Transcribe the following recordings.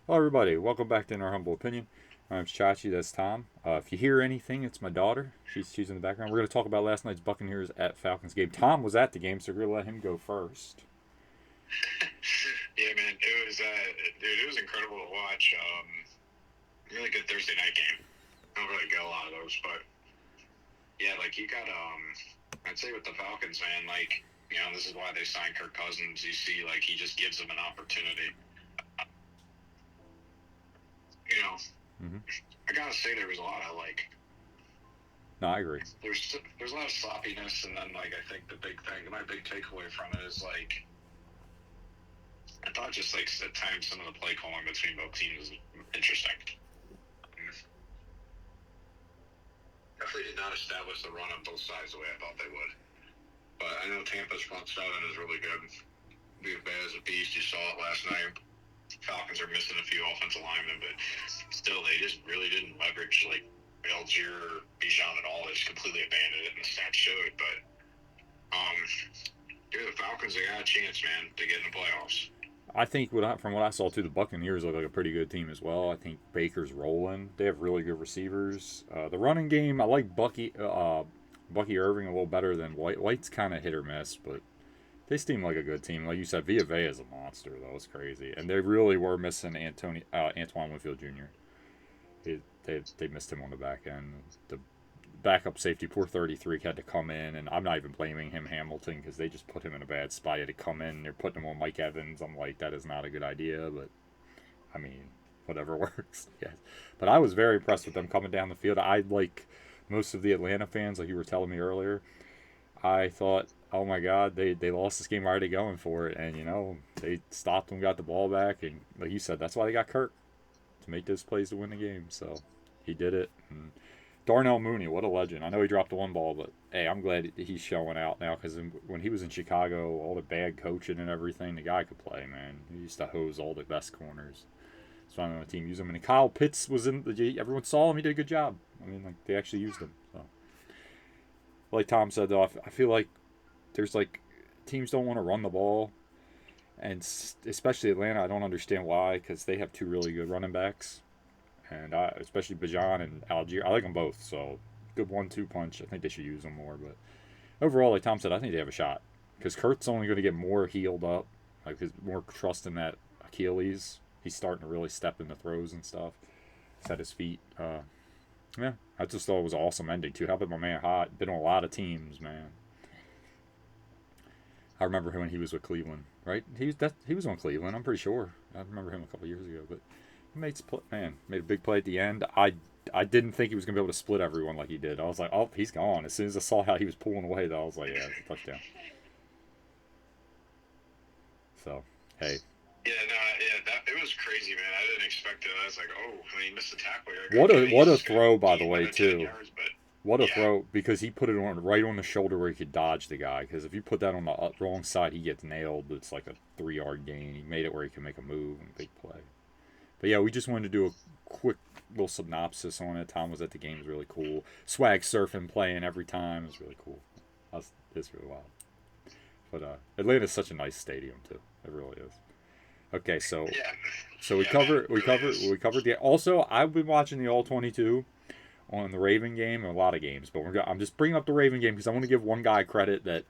Hello, everybody. Welcome back to In Our Humble Opinion. My name's Chachi. That's Tom. If you hear anything, it's my daughter. She's in the background. We're going to talk about last night's Buccaneers at Falcons game. Tom was at the game, so we're going to let him go first. Yeah, man, dude, it was incredible to watch. Really good Thursday night game. I don't really get a lot of those, but yeah, like you got, I'd say with the Falcons, man, like this is why they signed Kirk Cousins. You see, like he just gives them an opportunity. You know, Mm-hmm. I gotta say there was a lot of No, I agree. there's a lot of sloppiness, and then like I think the big thing, my big takeaway from it is like I thought just like at times some of the play calling between both teams was interesting. Definitely did not establish the run on both sides the way I thought they would. But I know Tampa's front seven is really good. Buccaneers is a beast. You saw it last night. Falcons are missing a few offensive linemen, but still, they just really didn't leverage like Algier or Bijan at all. They just completely abandoned it, and the stats showed. But the Falcons, they got a chance, man, to get in the playoffs. I think from what I saw too, the Buccaneers look like a pretty good team as well. I think Baker's rolling. They have really good receivers. The running game, I like Bucky Irving a little better than White. White's kind of hit or miss, but they seem like a good team. Like you said, Villa is a monster, though. It's crazy. And they really were missing Antoine Winfield Jr. They missed him on the back end. The backup safety, poor 33, had to come in, and I'm not even blaming him, Hamilton, because they just put him in a bad spot. He had to come in. They're putting him on Mike Evans. I'm like, that is not a good idea, but I mean, whatever works. Yeah. But I was very impressed with them coming down the field. I like most of the Atlanta fans, like you were telling me earlier. I thought, oh my God, they lost this game already going for it, and they stopped them, got the ball back, and like you said, that's why they got Kirk to make those plays to win the game. So he did it. And Darnell Mooney, what a legend. I know he dropped the one ball, but hey, I'm glad he's showing out now because when he was in Chicago, all the bad coaching and everything, the guy could play, man. He used to hose all the best corners. So I'm on the team use him. And Kyle Pitts was in everyone saw him. He did a good job. I mean, like they actually used him. So, like Tom said, though, I feel like there's like teams don't want to run the ball, and especially Atlanta. I don't understand why because they have two really good running backs, and especially Bajan and Algier. I like them both. So good 1-2 punch. I think they should use them more. But overall, like Tom said, I think they have a shot because Kurt's only going to get more healed up, like his more trust in that Achilles. He's starting to really step into throws and stuff. Set his feet. Yeah, I just thought it was an awesome ending too. How about my man Hot? Been on a lot of teams, man. I remember him when he was with Cleveland, right? He was on Cleveland. I'm pretty sure. I remember him a couple years ago, but he made a big play at the end. I didn't think he was gonna be able to split everyone like he did. I was like, oh, he's gone. As soon as I saw how he was pulling away, though, I was like, yeah, it's a touchdown. So, hey, Yeah, no, yeah, it was crazy, man. I didn't expect it. I was like, oh, when he missed the tackle, you're like, what a okay, he's what a just gonna throw by the gain way another 10 too. yards, but What a yeah, throw because he put it on right on the shoulder where he could dodge the guy. Because if you put that on the wrong side, he gets nailed. It's like a 3 yard gain. He made it where he can make a move and big play. But yeah, we just wanted to do a quick little synopsis on it. Tom was at the game. It was really cool. Swag surfing playing every time. It was really cool. It's really wild. But Atlanta's such a nice stadium too. It really is. Okay, yeah, so we yeah, man, covered it really is. the. Also, I've been watching the All 22 on the Raven game and a lot of games, but I'm just bringing up the Raven game because I want to give one guy credit that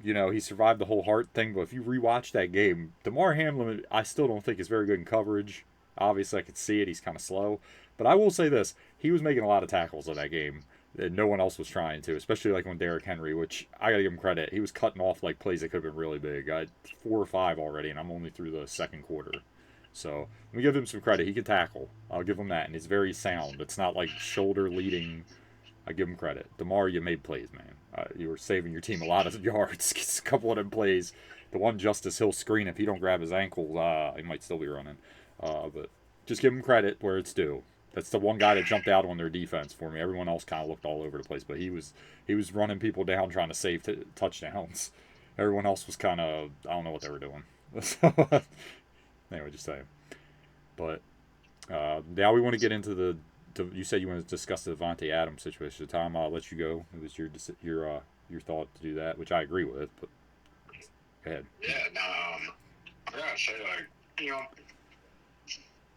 he survived the whole heart thing. But if you rewatch that game, Damar Hamlin, I still don't think is very good in coverage. Obviously, I could see it; he's kind of slow. But I will say this: he was making a lot of tackles in that game that no one else was trying to, especially like on Derrick Henry, which I gotta give him credit. He was cutting off like plays that could have been really big. I had 4 or 5 already, and I'm only through the second quarter. So let me give him some credit. He can tackle. I'll give him that, and he's very sound. It's not like shoulder leading. I give him credit. Damar, you made plays, man. You were saving your team a lot of yards. A couple of them plays. The one Justice Hill screen, if he don't grab his ankles, he might still be running. But just give him credit where it's due. That's the one guy that jumped out on their defense for me. Everyone else kind of looked all over the place, but he was running people down trying to save touchdowns. Everyone else was kind of I don't know what they were doing. So, anyway, just saying. But now we want to get into you said you want to discuss the Devontae Adams situation. So Tom, I'll let you go. It was your thought to do that, which I agree with. But go ahead. Yeah, no, I gotta say, like, you know,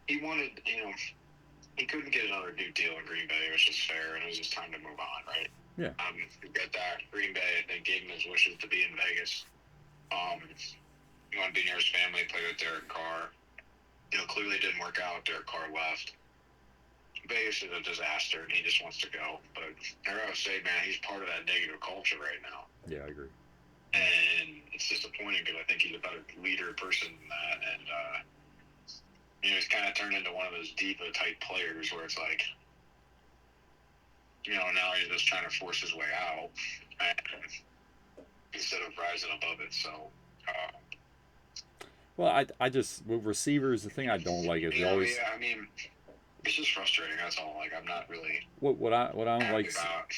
he wanted, he couldn't get another new deal in Green Bay, which is fair, and it was just time to move on, right? Yeah. We got that. Green Bay, they gave him his wishes to be in Vegas. He wanted to be near his family, play with Derek Carr. Clearly didn't work out. Derek Carr left. Vegas is a disaster, and he just wants to go. But I gotta say, man, he's part of that negative culture right now. Yeah, I agree. And it's disappointing because I think he's a better leader person than that. And, he's kind of turned into one of those diva-type players where it's like, now he's just trying to force his way out instead of rising above it. So, well, I just, with receivers, the thing I don't like is always. Yeah, I mean, it's just frustrating. That's all. Like, I'm not really. What I don't like. About.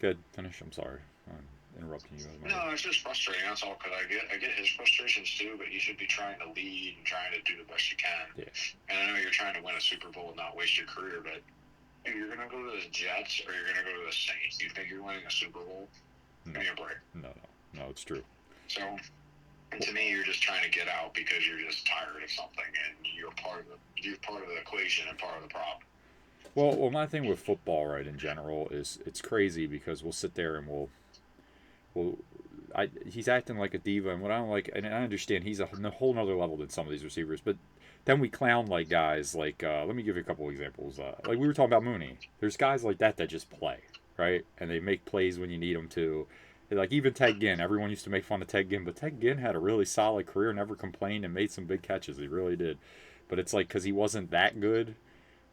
Good. Finish. I'm sorry. I'm interrupting you. No, it's just frustrating. That's all. Because I get his frustrations too, but you should be trying to lead and trying to do the best you can. Yeah. And I know you're trying to win a Super Bowl and not waste your career, but if you're gonna go to the Jets or you're gonna go to the Saints, you think you're winning a Super Bowl? No. Give me a break. No, it's true. So, and to me, you're just trying to get out because you're just tired of something, and you're part of the equation and part of the problem. Well, my thing with football, right, in general, is it's crazy because we'll sit there and he's acting like a diva, and what I don't like, and I understand he's a whole nother level than some of these receivers, but then we clown like guys like, let me give you a couple examples. Like we were talking about Mooney. There's guys like that just play, right, and they make plays when you need them to. Like even Ted Ginn, everyone used to make fun of Ted Ginn, but Ted Ginn had a really solid career, never complained, and made some big catches. He really did. But it's like because he wasn't that good,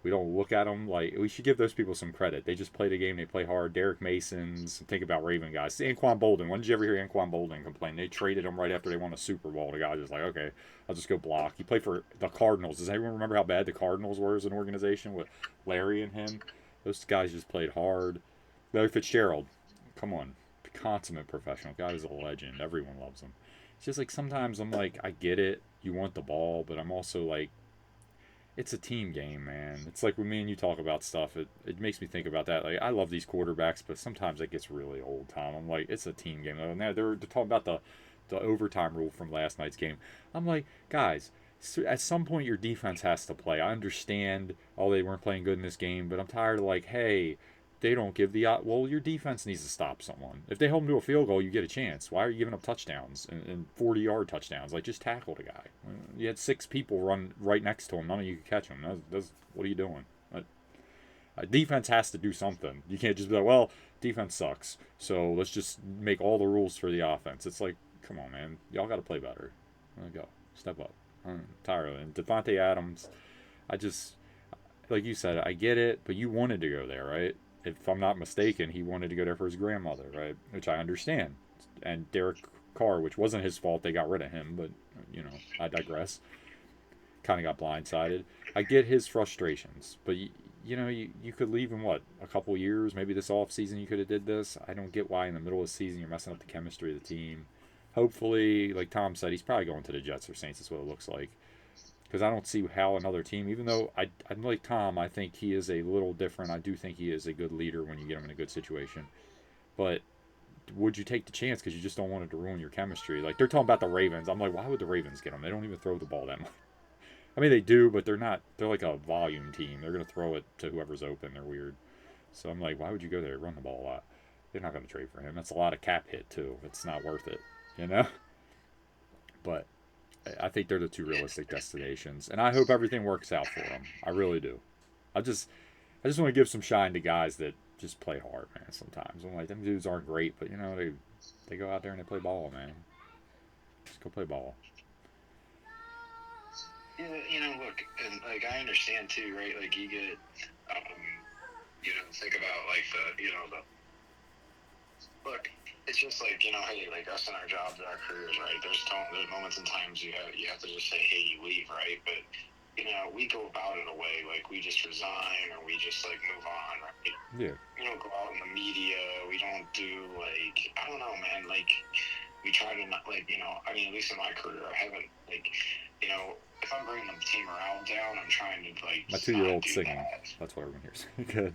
we don't look at them like we should give those people some credit. They just play the game, they play hard. Derek Mason's, think about Raven guys. Anquan Bolden. When did you ever hear Anquan Bolden complain? They traded him right after they won a Super Bowl. The guy was just like, okay, I'll just go block. He played for the Cardinals. Does anyone remember how bad the Cardinals were as an organization with Larry and him? Those guys just played hard. Larry Fitzgerald, come on, consummate professional. Guy was a legend. Everyone loves him. It's just like sometimes I'm like, I get it. You want the ball, but I'm also like, it's a team game, man. It's like when me and you talk about stuff, it makes me think about that. Like, I love these quarterbacks, but sometimes it gets really old, Tom. I'm like, it's a team game. Now they're talking about the overtime rule from last night's game. I'm like, guys, at some point your defense has to play. I understand, they weren't playing good in this game, but I'm tired of like, hey, they don't give the well, your defense needs to stop someone. If they hold them to a field goal, you get a chance. Why are you giving up touchdowns and 40-yard touchdowns? Like, just tackle the guy. You had 6 people run right next to him. None of you could catch him. What are you doing? Defense has to do something. You can't just be like, well, defense sucks, so let's just make all the rules for the offense. It's like, come on, man. Y'all got to play better. Go. Step up. I'm tired of it. And Devontae Adams, like you said, I get it, but you wanted to go there, right? If I'm not mistaken, he wanted to go there for his grandmother, right? Which I understand. And Derek Carr, which wasn't his fault, they got rid of him, but, I digress. Kind of got blindsided. I get his frustrations, but, you could leave in, a couple years? Maybe this offseason you could have did this. I don't get why in the middle of the season you're messing up the chemistry of the team. Hopefully, like Tom said, he's probably going to the Jets or Saints. That's what it looks like. Because I don't see how another team, even though I'm like Tom, I think he is a little different. I do think he is a good leader when you get him in a good situation. But would you take the chance because you just don't want it to ruin your chemistry? Like, they're talking about the Ravens. I'm like, why would the Ravens get him? They don't even throw the ball that much. I mean, they do, but they're not. They're like a volume team. They're going to throw it to whoever's open. They're weird. So I'm like, why would you go there? Run the ball a lot. They're not going to trade for him. That's a lot of cap hit, too. It's not worth it, But I think they're the two realistic destinations, and I hope everything works out for them. I really do. I just want to give some shine to guys that just play hard, man. Sometimes I'm like, them dudes aren't great, but they go out there and they play ball, man. Just go play ball. Yeah, look, and like I understand too, right? Like you get, think about like the look. It's just like, hey, like us in our jobs, our careers, right? There's moments and times you have to just say, hey, you leave, right? But, we go about it a way, like we just resign or we just like move on, right? Yeah. We don't go out in the media. We don't do like, I don't know, man. Like we try to not like, I mean, at least in my career, I haven't like, if I'm bringing the team around down, I'm trying to like. My 2-year-old singing. That's what everyone hears. Good.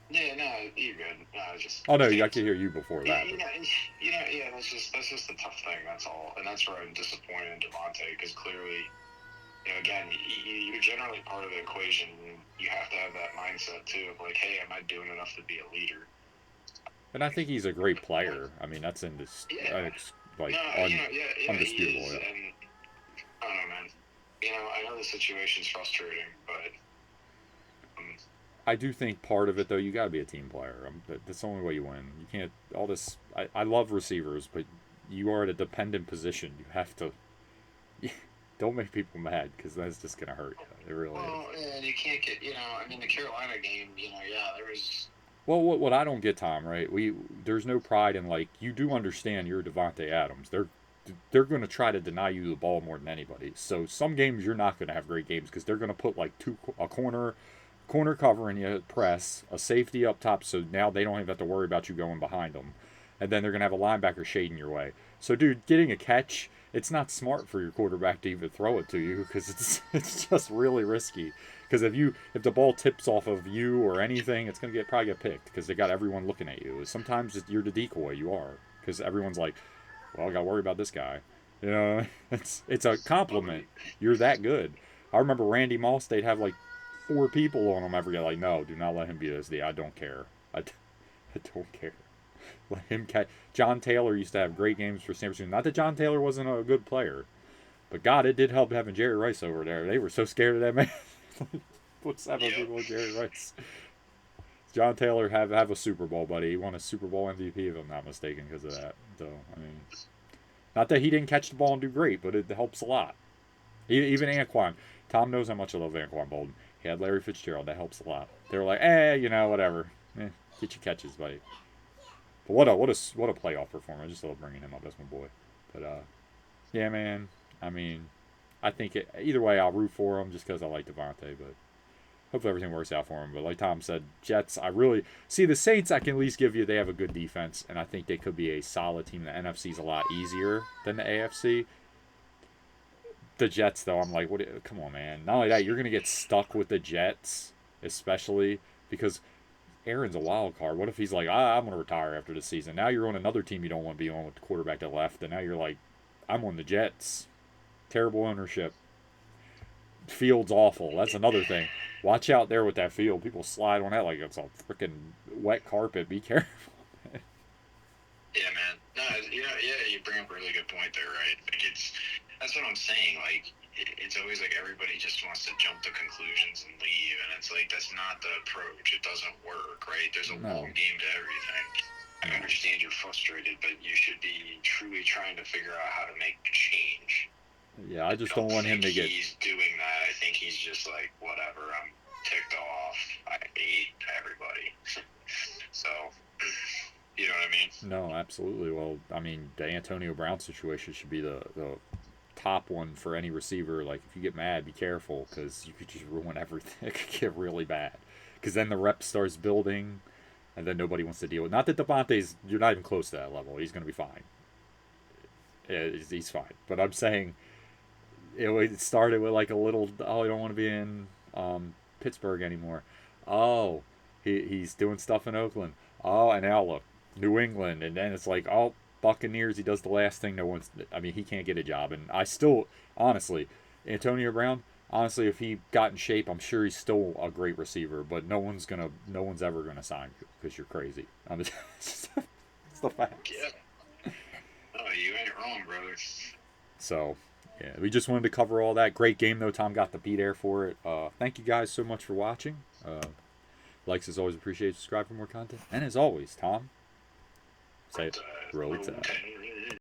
Yeah, no, you're good. No, just. Oh no, I could hear you before that. That's just the tough thing. That's all, and that's where I'm disappointed in Devontae because clearly, Again, you're generally part of the equation. You have to have that mindset too of like, hey, am I doing enough to be a leader? And I think he's a great player. I mean, that's in this Yeah. like No, yeah, he undisputable. is, Yeah. and I don't know, man. I know the situation's frustrating, but um, I do think part of it though, you gotta be a team player. That's the only way you win. You can't all this. I love receivers, but you are at a dependent position. You have to. Don't make people mad because that's just gonna hurt you. It really is. well, and you can't get, the Carolina game, yeah, there was. Well, what I don't get, Tom, right? There's no pride in like you do understand you're Devontae Adams. They're going to try to deny you the ball more than anybody. So some games you're not going to have great games because they're going to put like a corner covering you press, a safety up top, so now they don't even have to worry about you going behind them, and then they're going to have a linebacker shading your way. So, dude, getting a catch, it's not smart for your quarterback to even throw it to you because it's just really risky. Because if the ball tips off of you or anything, it's gonna probably get picked because they got everyone looking at you. Sometimes you're the decoy. You are because everyone's like, well, I got to worry about this guy. You know, it's a compliment. You're that good. I remember Randy Moss. They'd have like 4 people on him every day. Like, no, do not let him be this. I don't care. I don't care. Let him catch. John Taylor used to have great games for San Francisco. Not that John Taylor wasn't a good player, but God, it did help having Jerry Rice over there. They were so scared of that man. Put 7 people with Jerry Rice. John Taylor have a Super Bowl, buddy. He won a Super Bowl MVP if I'm not mistaken because of that. So I mean, not that he didn't catch the ball and do great, but it helps a lot. Even Anquan. Tom knows how much I love Anquan Bolden. He had Larry Fitzgerald. That helps a lot. They were like, whatever. Get your catches, buddy. But what a playoff performance. I just love bringing him up. That's my boy. But yeah, man. I mean, I think either way, I'll root for him just because I like Devontae. But hopefully everything works out for him. But like Tom said, Jets, I really see the Saints. I can at least give you they have a good defense, and I think they could be a solid team. The NFC is a lot easier than the AFC. The Jets, though, I'm like, come on, man. Not only that, you're gonna get stuck with the Jets, especially because Aaron's a wild card. What if he's like, I'm going to retire after the season? Now you're on another team you don't want to be on with the quarterback that left, and now you're like, I'm on the Jets. Terrible ownership. Field's awful. That's another thing. Watch out there with that field. People slide on that like it's a freaking wet carpet. Be careful. Yeah, man. No, you bring up a really good point there, right? Like that's what I'm saying. Like, it's always like everybody just wants to jump to conclusions and leave, and it's like that's not the approach. It doesn't work, right? There's a long game to everything. I understand you're frustrated, but you should be truly trying to figure out how to make change. Yeah, I just don't want him to get. He's doing that. I think he's just like, whatever. I'm ticked off. I hate everybody. So, you know what I mean? No, absolutely. Well, I mean, the Antonio Brown situation should be the top one for any receiver. Like, if you get mad, be careful because you could just ruin everything. It could get really bad because then the rep starts building, and then nobody wants to deal with. Not that Devontae's, you're not even close to that level. He's going to be fine. He's fine. But I'm saying it started with like a little, I don't want to be in Pittsburgh anymore. Oh, he's doing stuff in Oakland. Oh, and now look, New England. And then it's like, oh, Buccaneers, he does the last thing no one's, I mean, he can't get a job. And I still, honestly, Antonio Brown, honestly, if he got in shape, I'm sure he's still a great receiver, but no one's ever gonna sign you because you're crazy. It's the fact. Yeah. Oh, you ain't wrong, brother. So, yeah, we just wanted to cover all that. Great game, though. Tom got the beat air for it. Thank you guys so much for watching. Likes is always appreciated. Subscribe for more content. And as always, Tom, say it. Roll Tide.